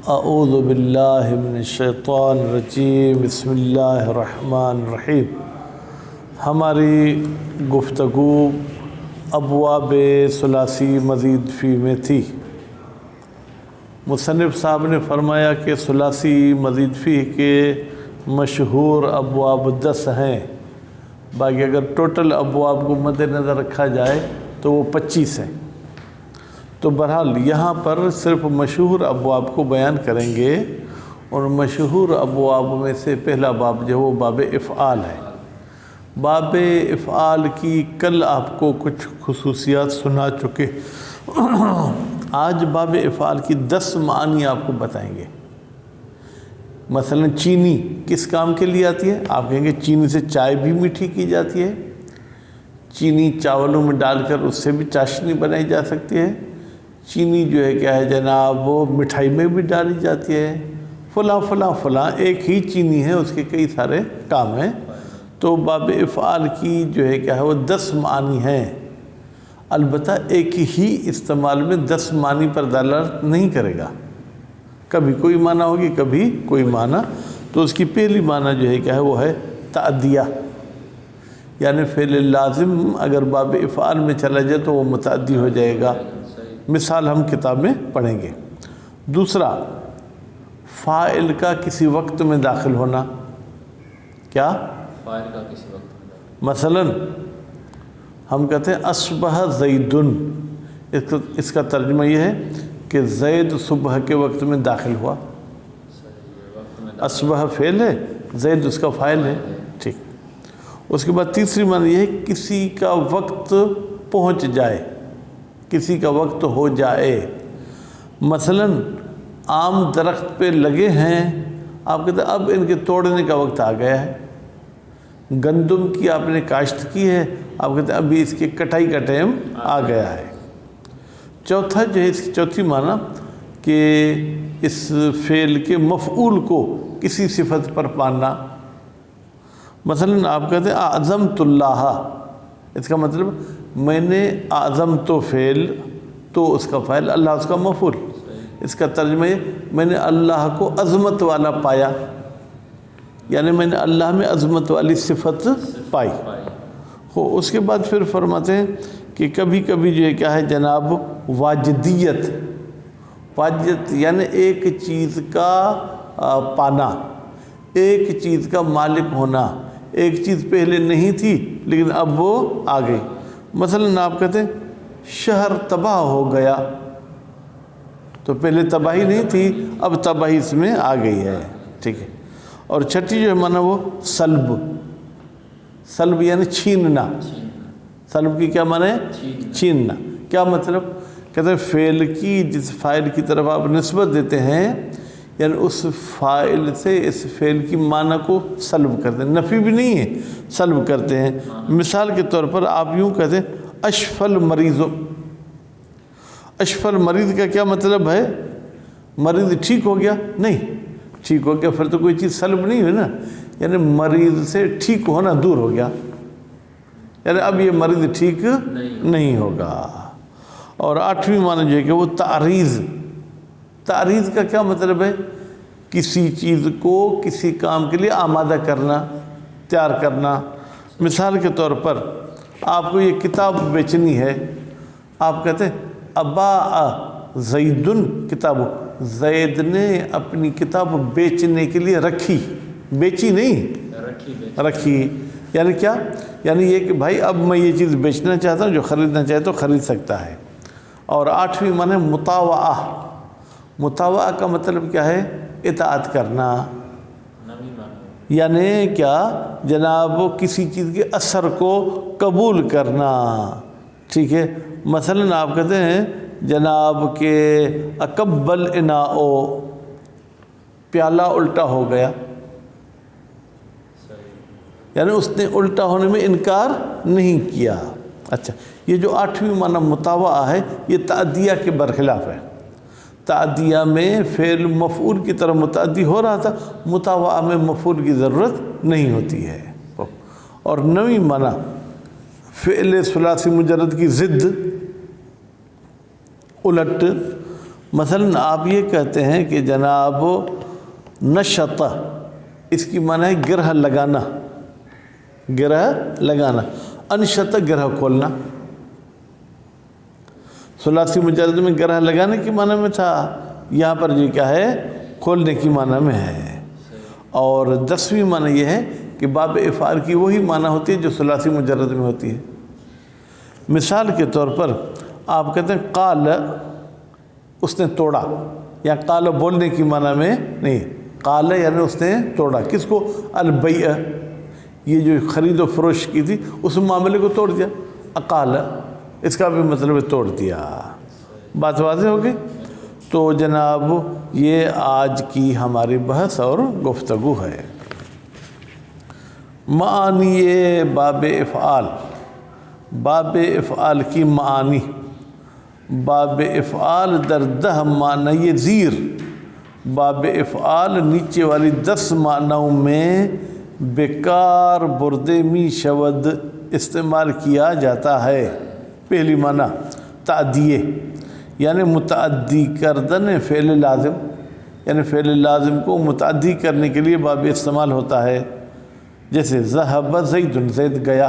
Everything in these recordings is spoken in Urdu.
اعوذ باللہ من الشیطان الرجیم، بسم اللہ الرحمن الرحیم۔ ہماری گفتگو ابواب ثلاثی مزید فی میں تھی۔ مصنف صاحب نے فرمایا کہ ثلاثی مزید فی کے مشہور ابواب 10 ہیں، باقی اگر ٹوٹل ابواب کو مد نظر رکھا جائے تو وہ 25 ہیں۔ تو بہرحال یہاں پر صرف مشہور ابواب کو بیان کریں گے، اور مشہور ابواب میں سے پہلا باب جو وہ باب افعال ہے۔ باب افعال کی کل آپ کو کچھ خصوصیات سنا چکے، آج باب افعال کی 10 معانی آپ کو بتائیں گے۔ مثلا چینی کس کام کے لیے آتی ہے؟ آپ کہیں گے چینی سے چائے بھی میٹھی کی جاتی ہے، چینی چاولوں میں ڈال کر اس سے بھی چاشنی بنائی جا سکتی ہے، چینی جو ہے کیا ہے جناب وہ مٹھائی میں بھی ڈالی جاتی ہے، فلاں فلاں فلاں ایک ہی چینی ہے، اس کے کئی سارے کام ہیں۔ تو باب افعال کی جو ہے کیا ہے وہ 10 معانی ہیں، البتہ ایک ہی استعمال میں 10 معنی پر دلالت نہیں کرے گا، کبھی کوئی معنی ہوگی کبھی کوئی معنی۔ تو اس کی پہلی معنی جو ہے کیا ہے وہ ہے تعدیہ، یعنی فعل لازم اگر باب افعال میں چلا جائے تو وہ متعدی ہو جائے گا، مثال ہم کتاب میں پڑھیں گے۔ دوسرا، فاعل کا کسی وقت میں داخل ہونا۔ کیا؟ فاعل کا کسی وقت۔ مثلا ہم کہتے ہیں اصبح زیدن، اس کا ترجمہ یہ ہے کہ زید صبح کے وقت میں داخل ہوا۔ اصبح فعل ہے، زید اس کا فاعل ہے، ٹھیک۔ اس کے بعد تیسری معنی یہ ہے کسی کا وقت پہنچ جائے، کسی کا وقت ہو جائے۔ مثلا آم درخت پہ لگے ہیں، آپ کہتے ہیں اب ان کے توڑنے کا وقت آ گیا ہے۔ گندم کی آپ نے کاشت کی ہے، آپ کہتے ہیں ابھی اس کی کٹائی کا ٹائم آ گیا ہے۔ چوتھا جو ہے اس کی چوتھی معنی کہ اس فعل کے مفعول کو کسی صفت پر پانا۔ مثلا آپ کہتے ہیں اعظمت اللہ، اس کا مطلب میں نے اعظم تو فعل تو اس کا فاعل، اللہ اس کا مفعول۔ اس کا ترجمہ یہ میں نے اللہ کو عظمت والا پایا، یعنی میں نے اللہ میں عظمت والی صفت پائی ہو۔ اس کے بعد پھر فرماتے ہیں کہ کبھی کبھی جو ہے کیا ہے جناب واجدیت، واجدیت یعنی ایک چیز کا پانا، ایک چیز کا مالک ہونا، ایک چیز پہلے نہیں تھی لیکن اب وہ آ گئی۔ مثلا آپ کہتے ہیں شہر تباہ ہو گیا، تو پہلے تباہی نہیں تھی، اب تباہی اس میں آ گئی ہے، ٹھیک ہے۔ اور چھٹی جو ہے معنی وہ سلب، سلب یعنی چھیننا۔ سلب کی کیا معنی ہے؟ چھیننا۔ کیا مطلب؟ کہتے ہیں فعل کی جس فاعل کی طرف آپ نسبت دیتے ہیں، یعنی اس فاعل سے اس فعل کی معنی کو سلب کرتے ہیں، نفی بھی نہیں ہے، سلب کرتے ہیں۔ مثال کے طور پر آپ یوں کہتے ہیں اشفل مریض۔ اشفل مریض کا کیا مطلب ہے؟ مریض ٹھیک ہو گیا؟ نہیں، ٹھیک ہو گیا پھر تو کوئی چیز سلب نہیں ہوئی نا، یعنی مریض سے ٹھیک ہونا دور ہو گیا، یعنی اب یہ مریض ٹھیک نہیں ہوگا۔ اور 8ویں معنی جو ہے کہ وہ تعریض۔ تعریض کا کیا مطلب ہے؟ کسی چیز کو کسی کام کے لیے آمادہ کرنا، تیار کرنا۔ مثال کے طور پر آپ کو یہ کتاب بیچنی ہے، آپ کہتے ہیں اباء زید کتاب، زید نے اپنی کتاب بیچنے کے لیے رکھی، بیچی نہیں، رکھی۔ یعنی کیا؟ یعنی یہ کہ بھائی اب میں یہ چیز بیچنا چاہتا ہوں، جو خریدنا چاہے تو خرید سکتا ہے۔ اور 8ویں معنی مطاوعہ۔ مطاوعہ کا مطلب کیا ہے؟ اطاعت کرنا، یعنی کیا جناب کسی چیز کے اثر کو قبول کرنا، ٹھیک ہے۔ مثلا آپ کہتے ہیں جناب کہ اکبل اناؤ، پیالہ الٹا ہو گیا، یعنی اس نے الٹا ہونے میں انکار نہیں کیا۔ اچھا، یہ جو 8ویں معنی مطاوعہ ہے یہ تعدیہ کے برخلاف ہے۔ تعدیہ میں فعل مفعول کی طرح متعدی ہو رہا تھا، مطاوعہ میں مفعول کی ضرورت نہیں ہوتی ہے۔ اور 9ویں معنی فعل ثلاثی مجرد کی ضد، الٹ۔ مثلا آپ یہ کہتے ہیں کہ جناب نشط، اس کی معنی ہے گرہ لگانا، گرہ لگانا، انشط گرہ کھولنا۔ ثلاثی مجرد میں گرہ لگانے کی معنی میں تھا، یہاں پر جو کیا ہے کھولنے کی معنی میں ہے۔ اور 10ویں معنی یہ ہے کہ باب افعال کی وہی معنی ہوتی ہے جو ثلاثی مجرد میں ہوتی ہے۔ مثال کے طور پر آپ کہتے ہیں قال، اس نے توڑا، یا قال بولنے کی معنی میں نہیں، قال یعنی اس نے توڑا، کس کو؟ البیع، یہ جو خرید و فروش کی تھی اس معاملے کو توڑ دیا، اقال، اس کا بھی مطلب ہے توڑ دیا۔ بات واضح ہوگی؟ تو جناب یہ آج کی ہماری بحث اور گفتگو ہے۔ معانی باب افعال، باب افعال کی معانی، باب افعال در 10 معنی زیر، باب افعال نیچے والی 10 معنوں میں بیکار بردے می شود استعمال کیا جاتا ہے۔ پہلی معنی تعدیے، یعنی متعدی کردن فعل لازم، یعنی فعل لازم کو متعدی کرنے کے لیے باب استعمال ہوتا ہے۔ جیسے ذہب زید، زید گیا،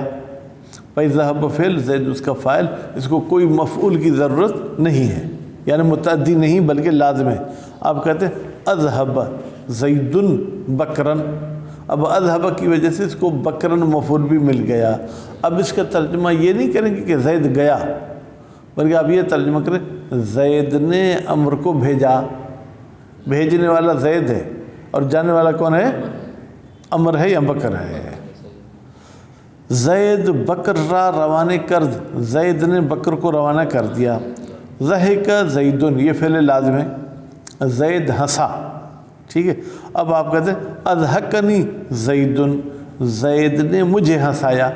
بھائی ذہب فعل، زید اس کا فاعل، اس کو کوئی مفعول کی ضرورت نہیں ہے، یعنی متعدی نہیں بلکہ لازم ہے۔ آپ کہتے ہیں اذهب زید بکرن، اب اذهب کی وجہ سے اس کو بکرن مفعول بھی مل گیا۔ اب اس کا ترجمہ یہ نہیں کریں گے کہ زید گیا، بلکہ آپ یہ ترجمہ کریں زید نے امر کو بھیجا، بھیجنے والا زید ہے اور جانے والا کون ہے؟ امر ہے یا بکر ہے۔ زید بکر را روانے کرد، زید نے بکر کو روانہ کر دیا۔ ضحک زیدن، یہ فعل لازم ہے، زید ہنسا، ٹھیک ہے۔ اب آپ کہتے ہیں اضحکنی زیدن، زید نے مجھے ہنسایا،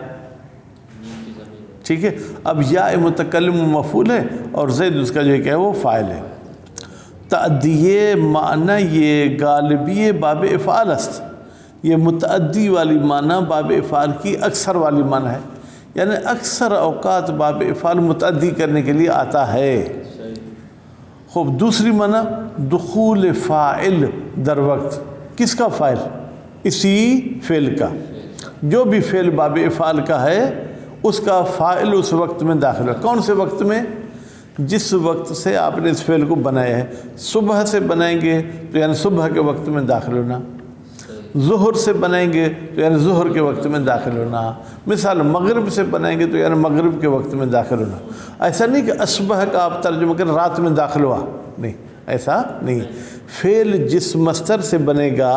ٹھیک ہے۔ اب یا متکلم مفعول ہے اور زید اس کا جو ہے وہ فاعل ہے۔ تعدیے معنی یہ غالبی باب افعال است، یہ متعدی والی معنی باب افعال کی اکثر والی معنی ہے، یعنی اکثر اوقات باب افعال متعدی کرنے کے لیے آتا ہے۔ خوب دوسری معنی دخول فاعل در وقت، کس کا فاعل؟ اسی فعل کا، جو بھی فعل باب افعال کا ہے اس کا فاعل اس وقت میں داخل ہے۔ کون سے وقت میں؟ جس وقت سے آپ نے اس فعل کو بنایا ہے۔ صبح سے بنائیں گے تو یعنی صبح کے وقت میں داخل ہونا، ظہر سے بنائیں گے تو یعنی ظہر کے وقت میں داخل ہونا، مثال مغرب سے بنائیں گے تو یعنی مغرب کے وقت میں داخل ہونا۔ ایسا نہیں کہ اصبح کا آپ ترجمہ کریں رات میں داخل ہوا، نہیں، ایسا نہیں۔ فعل جس مصدر سے بنے گا،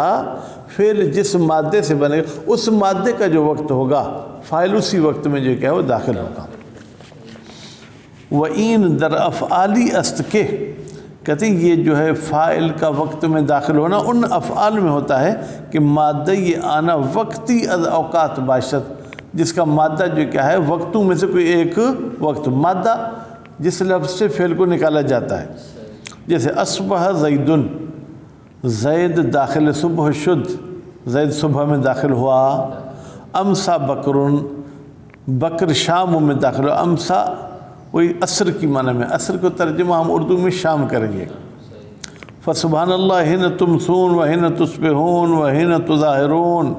فعل جس مادے سے بنے گا، اس مادے کا جو وقت ہوگا فاعل اسی وقت میں جو کیا ہے وہ داخل ہوگا۔ وَإِن در افعالی است کے، کہتے ہیں یہ جو ہے فاعل کا وقت میں داخل ہونا ان افعال میں ہوتا ہے کہ مادہ یہ آنا وقتی از اوقات باشد، جس کا مادہ جو کیا ہے وقتوں میں سے کوئی ایک وقت، مادہ جس لفظ سے فعل کو نکالا جاتا ہے۔ جیسے اصبح زیدن، زید داخل صبح شد، زید صبح میں داخل ہوا۔ امسا بکرن، بکر شام میں داخل ہوا۔ امسا وہی عصر کی معنی میں، عصر کو ترجمہ ہم اردو میں شام کریں گے۔ فسبحان اللہ حین تمسون و حین تصبحون و حین تظاہرون،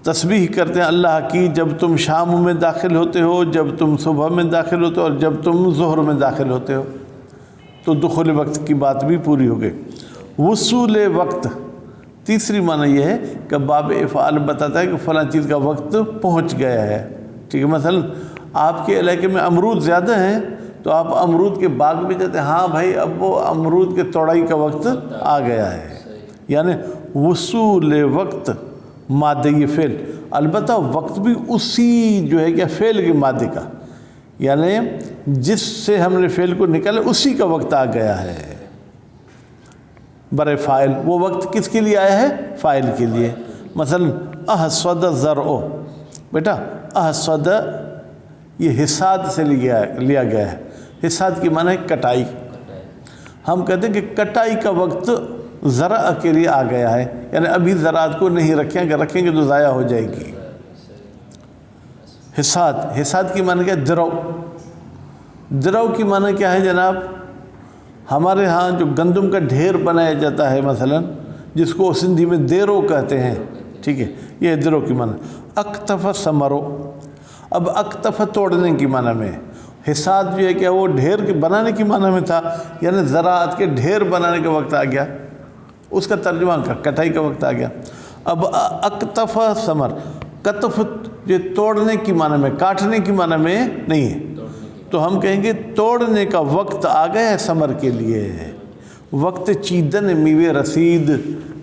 تسبیح کرتے ہیں اللہ کی جب تم شام میں داخل ہوتے ہو، جب تم صبح میں داخل ہوتے ہو اور جب تم ظہر میں داخل ہوتے ہو۔ تو دخول وقت کی بات بھی پوری ہو گئی۔ وصول وقت، تیسری معنی یہ ہے کہ باب افعال بتاتا ہے کہ فلاں چیز کا وقت پہنچ گیا ہے، ٹھیک ہے۔ مثلا آپ کے علاقے میں امرود زیادہ ہیں تو آپ امرود کے باغ میں جاتے ہیں، ہاں بھائی اب وہ امرود کے توڑائی کا وقت آ گیا ہے، یعنی وصول وقت مادی فعل، البتہ وقت بھی اسی جو ہے کیا فعل کے مادے کا، یعنی جس سے ہم نے فعل کو نکالا اسی کا وقت آ گیا ہے برائے فاعل۔ وہ وقت کس کے لیے آیا ہے؟ فاعل کے لیے۔ مثلا احصد زرع، بیٹا احصد یہ حصاد سے لیا گیا ہے، حصاد کی معنی ہے کٹائی۔ ہم کہتے ہیں کہ کٹائی کا وقت زرع کے لیے آ گیا ہے، یعنی ابھی زراعت کو نہیں رکھیں، اگر رکھیں گے تو ضائع ہو جائے گی۔ حصاد، حصاد کی معنی کیا ہے؟ درو، درو کی معنی کیا ہے جناب؟ ہمارے ہاں جو گندم کا ڈھیر بنایا جاتا ہے مثلا، جس کو سندھی میں دیرو کہتے ہیں، ٹھیک ہے، یہ درو کی معنی. اکتف ثمرو، اب اکتف توڑنے کی معنی میں، حساد جو ہے کہ وہ ڈھیر کے بنانے کی معنی میں تھا، یعنی زراعت کے ڈھیر بنانے کا وقت آ گیا، اس کا ترجمہ کٹائی کا وقت آ گیا. اب اکتف ثمر، کتف یہ توڑنے کی معنی میں، کاٹنے کی معنی میں نہیں ہے، تو ہم کہیں گے توڑنے کا وقت آ گیا ہے ثمر کے لیے. وقت چیدن میوے رسید،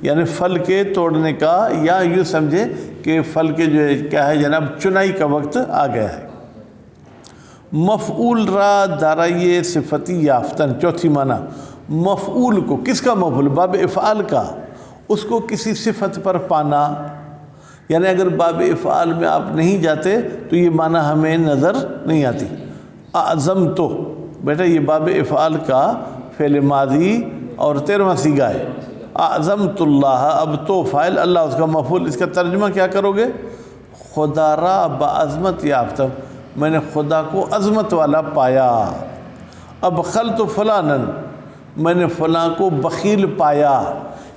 یعنی پھل کے توڑنے کا، یا یوں سمجھے کہ پھل کے جو ہے کیا ہے جناب چنائی کا وقت آ گیا ہے. مفعول را دارائے صفتی یافتن، چوتھی معنی، مفعول کو، کس کا مفعول؟ باب افعال کا، اس کو کسی صفت پر پانا. یعنی اگر باب افعال میں آپ نہیں جاتے تو یہ معنی ہمیں نظر نہیں آتی. اعظم تو، بیٹا یہ باب افعال کا فعل ماضی اور 13واں صیغہ ہے. اعظمت اللہ، اب تو فاعل، اللہ اس کا مفعول. اس کا ترجمہ کیا کرو گے؟ خدا را بعظمت یافتہ، میں نے خدا کو عظمت والا پایا. اب خلط فلانن، میں نے فلاں کو بخیل پایا،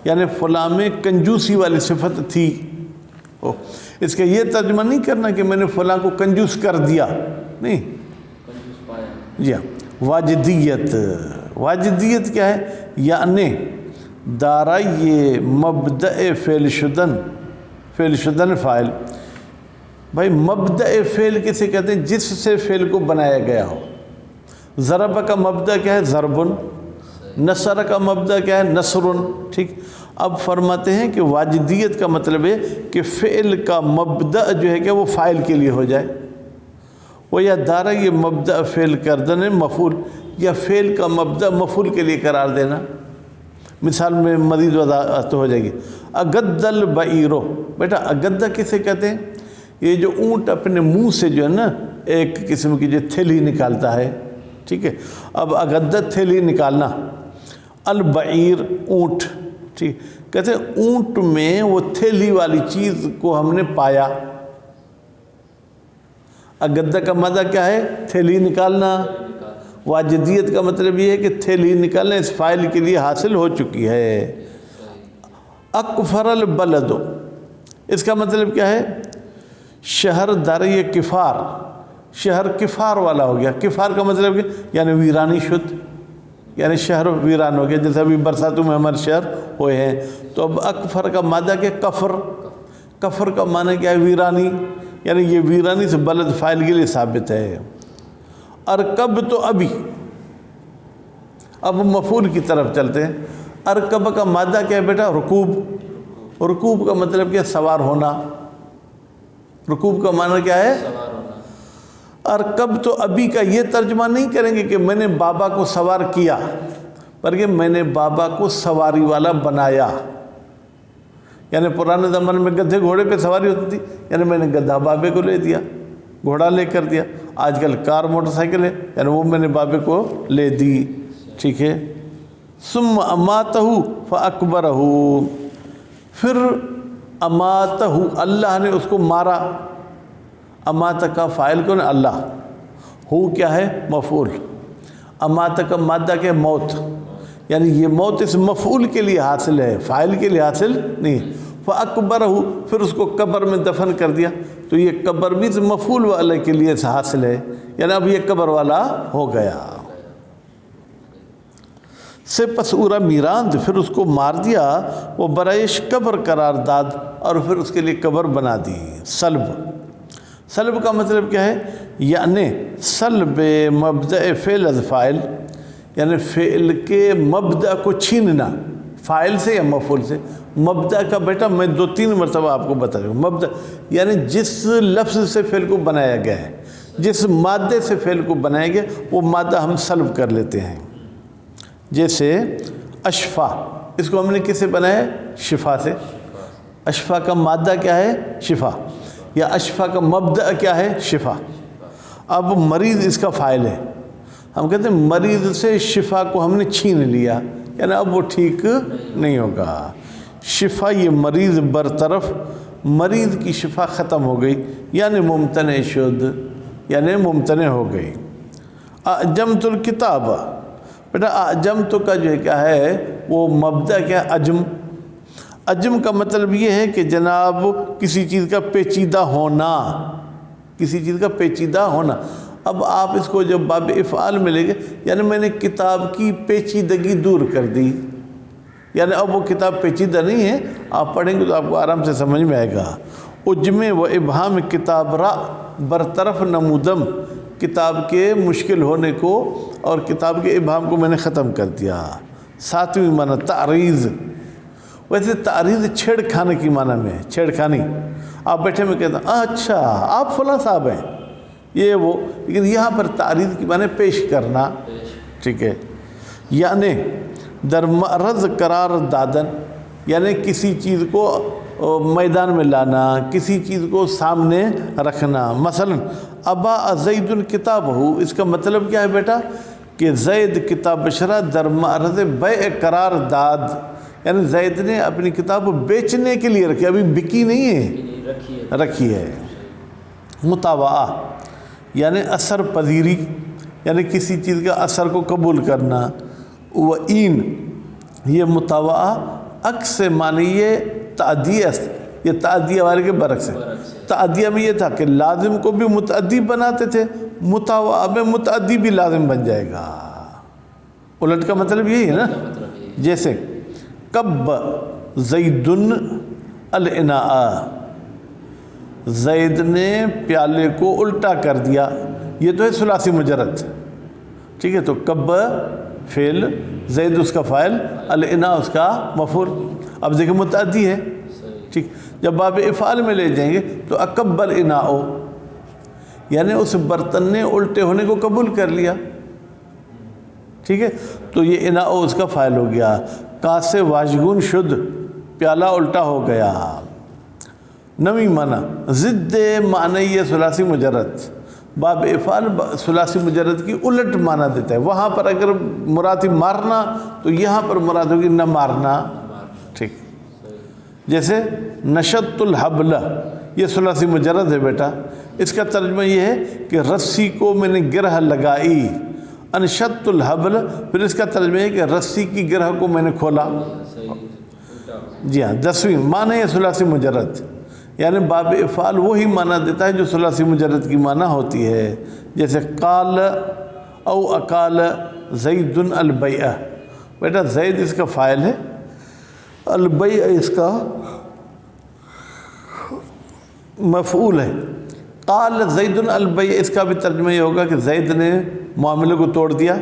یعنی فلاں میں کنجوسی والی صفت تھی. اس کا یہ ترجمہ نہیں کرنا کہ میں نے فلاں کو کنجوس کر دیا، نہیں. جی ہاں. واجدیت، واجدیت کیا ہے؟ یعنی دارائے مبدأ فعل شدن، فعل شدن فاعل. بھائی مبدأ فعل کسے کہتے ہیں؟ جس سے فعل کو بنایا گیا ہو. ضرب کا مبدأ کیا ہے؟ ضربن. نصر کا مبدأ کیا ہے؟ نصرن. ٹھیک. اب فرماتے ہیں کہ واجدیت کا مطلب ہے کہ فعل کا مبدأ جو ہے کہ وہ فاعل کے لیے ہو جائے. وہ یا دارائے مبدأ فعل کردن مفعول، یا فعل کا مبدأ مفعول کے لیے قرار دینا. مثال میں مزید وضاحت ہو جائے گی. اگد البعیرو، بیٹا اگدہ کسے کہتے ہیں؟ یہ جو اونٹ اپنے منہ سے جو ہے نا ایک قسم کی جو تھیلی نکالتا ہے، ٹھیک ہے. اب اگدہ تھیلی نکالنا. البعیر اونٹ، ٹھیک. کہتے ہیں اونٹ میں وہ تھیلی والی چیز کو ہم نے پایا. اگدہ کا معنی کیا ہے؟ تھیلی نکالنا. واجدیت کا مطلب یہ ہے کہ تھیلی نکالنا اس فاعل کے لیے حاصل ہو چکی ہے. اکفر البلد، اس کا مطلب کیا ہے؟ شہر دارائے کفار، شہر کفار والا ہو گیا. کفار کا مطلب کیا؟ یعنی ویرانی شد، یعنی شہر ویران ہو گیا، جیسے ابھی برساتوں میں ہمارے شہر ہوئے ہیں. تو اب اکفر کا مادہ کیا؟ کفر. کفر کا معنی کیا ہے؟ ویرانی، یعنی یہ ویرانی سے بلد فاعل کے لیے ثابت ہے. ارکب تو ابھی، اب مفعول کی طرف چلتے ہیں. ارکب کا مادہ کیا ہے بیٹا؟ رکوب. رکوب کا مطلب کیا؟ سوار ہونا. رکوب کا معنی کیا ہے؟ ارکب تو ابھی کا یہ ترجمہ نہیں کریں گے کہ میں نے بابا کو سوار کیا، بلکہ میں نے بابا کو سواری والا بنایا. یعنی پرانے زمانے میں گدھے گھوڑے پہ سواری ہوتی تھی، یعنی میں نے گدھا بابے کو لے دیا، گھوڑا لے کر دیا. آج کل کار موٹر سائیکل ہے، یعنی وہ میں نے بابے کو لے دی. ٹھیک ہے. ثم اماتہ فاکبرہ، پھر اماتہ، اللہ نے اس کو مارا. اماتہ کا فاعل کون ہے؟ اللہ. ہو کیا ہے؟ مفعول. اماتہ کا مادہ کیا ہے؟ موت. یعنی یہ موت اس مفعول کے لیے حاصل ہے، فاعل کے لیے حاصل نہیں. فاکبرہ، پھر اس کو قبر میں دفن کر دیا. تو یہ قبر بھی مفعول والے کے لیے حاصل ہے، یعنی اب یہ قبر والا ہو گیا. سے پس اورا میراند، پھر اس کو مار دیا. وہ برائش قبر قرار داد، اور پھر اس کے لیے قبر بنا دی. سلب، سلب کا مطلب کیا ہے؟ یعنی سلب مبدأ فعل از فاعل، یعنی فعل کے مبدأ کو چھیننا، فاعل سے یا مفعول سے. مبدأ کا بیٹا میں 2-3 مرتبہ آپ کو بتا دوں. مبدأ یعنی جس لفظ سے فعل کو بنایا گیا ہے، جس مادے سے فعل کو بنایا گیا، وہ مادہ ہم سلب کر لیتے ہیں. جیسے اشفا، اس کو ہم نے کس سے بنایا ہے؟ شفا سے. اشفا کا مادہ کیا ہے؟ شفا. یا اشفا کا مبدأ کیا ہے؟ شفا. اب مریض اس کا فاعل ہے. ہم کہتے ہیں مریض سے شفا کو ہم نے چھین لیا، یعنی اب وہ ٹھیک نہیں ہوگا. شفا یہ مریض برطرف، مریض کی شفا ختم ہو گئی، یعنی ممتنع شد، یعنی ممتنع ہو گئی. اعجمت الکتاب، بیٹا اعجم تو کا جو ہے کیا ہے وہ مبدأ کیا ہے؟ عجم. عجم کا مطلب یہ ہے کہ جناب کسی چیز کا پیچیدہ ہونا، کسی چیز کا پیچیدہ ہونا. اب آپ اس کو جب باب افعال میں لے گئے، یعنی میں نے کتاب کی پیچیدگی دور کر دی، یعنی اب وہ کتاب پیچیدہ نہیں ہے، آپ پڑھیں گے تو آپ کو آرام سے سمجھ میں آئے گا. اجمے و ابہام کتاب را برطرف نمودم، کتاب کے مشکل ہونے کو اور کتاب کے ابہام کو میں نے ختم کر دیا. 7ویں معنی تعریض. ویسے تعریض چھیڑ کھانے کی معنی میں ہے، چھیڑ کھانی. آپ بیٹھے میں کہتے ہیں اچھا آپ فلاں صاحب ہیں یہ وہ، لیکن یہاں پر تعریض کی معنی پیش کرنا. ٹھیک ہے. یعنی در معرض قرار دادن، یعنی کسی چیز کو میدان میں لانا، کسی چیز کو سامنے رکھنا. مثلا ابا زید کتاب ہو، اس کا مطلب کیا ہے بیٹا کہ زید کتاب بشرا در معرض بیع قرار داد، یعنی زید نے اپنی کتاب بیچنے کے لیے رکھی، ابھی بکی نہیں ہے، رکھی ہے. مطاوعہ یعنی اثر پذیری، یعنی کسی چیز کا اثر کو قبول کرنا. وعین یہ مطاوعہ عکس معنی یہ تعدیہ، یہ تعدیہ والے کے برعکس ہے. تعدیہ میں یہ تھا کہ لازم کو بھی متعدی بناتے تھے، مطاوعہ میں متعدی بھی لازم بن جائے گا. الٹ کا مطلب یہی ہے نا. جیسے کب زید الاناء، زید نے پیالے کو الٹا کر دیا، یہ تو ہے ثلاثی مجرد. ٹھیک ہے. تو کب فعل، زید اس کا فاعل، الاناء اس کا مفعول. اب دیکھیں متعدی ہے. ٹھیک. جب باب افعال میں لے جائیں گے تو اکب الاناء، یعنی اس برتن نے الٹے ہونے کو قبول کر لیا. ٹھیک ہے. تو یہ اناء اس کا فاعل ہو گیا. کاسے واجگون شد، پیالہ الٹا ہو گیا. 9ویں معنی ضد معنی یہ ثلاثی مجرد. باب افعال ثلاثی مجرد کی الٹ معنی دیتا ہے. وہاں پر اگر مراد مارنا تو یہاں پر مراد ہوگی نہ مارنا. ٹھیک. جیسے نشت الحبل، یہ ثلاثی مجرد ہے بیٹا. اس کا ترجمہ یہ ہے کہ رسی کو میں نے گرہ لگائی. انشت الحبل، پھر اس کا ترجمہ ہے کہ رسی کی گرہ کو میں نے کھولا. جی ہاں. 10ویں معنی یہ ثلاثی مجرد، یعنی باب افعال وہی معنی دیتا ہے جو ثلاثی مجرد کی معنی ہوتی ہے. جیسے قال او اقال زید البیع، بیٹا زید اس کا فاعل ہے، البیع اس کا مفعول ہے. قال زید البیع، اس کا بھی ترجمہ یہ ہوگا کہ زید نے معاملے کو توڑ دیا.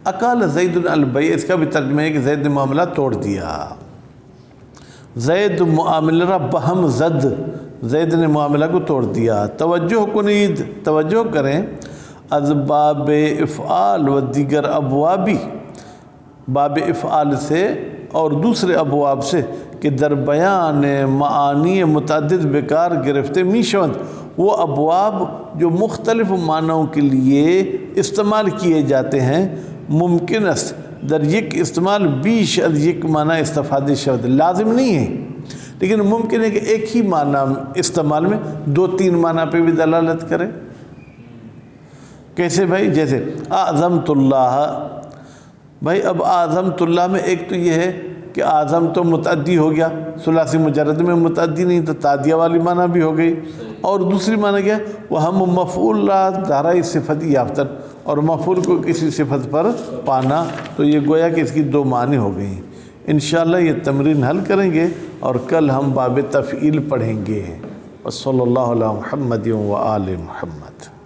اقال زید البیع، اس کا بھی ترجمہ ہے کہ زید نے معاملہ توڑ دیا. زید معاملہ بہم زد، زید نے معاملہ کو توڑ دیا. توجہ کنید، توجہ کریں. از باب افعال و دیگر ابوابی، باب افعال سے اور دوسرے ابواب سے کہ در بیان معانی متعدد بیکار گرفتے میشوند، وہ ابواب جو مختلف معنوں کے لیے استعمال کیے جاتے ہیں. ممکن است در یک استعمال بیش از یک معنی استفادہ شود، لازم نہیں ہے لیکن ممکن ہے کہ ایک ہی معنی استعمال میں 2-3 معنی پہ بھی دلالت کرے. کیسے بھائی؟ جیسے اعظمت اللہ، بھائی اب اعظمت اللہ میں ایک تو یہ ہے کہ اعظم تو متعدی ہو گیا، ثلاثی مجرد میں متعدی نہیں تو تعدیہ والی معنی بھی ہو گئی. اور دوسری معنی کیا؟ وہ ہم مفعول دارای صفت یافتن، اور مفعول کو کسی صفت پر پانا. تو یہ گویا کہ اس کی 2 معنی ہو گئی. انشاءاللہ یہ تمرین حل کریں گے اور کل ہم باب تفعیل پڑھیں گے. وصلی اللہ علی محمد و آل محمد.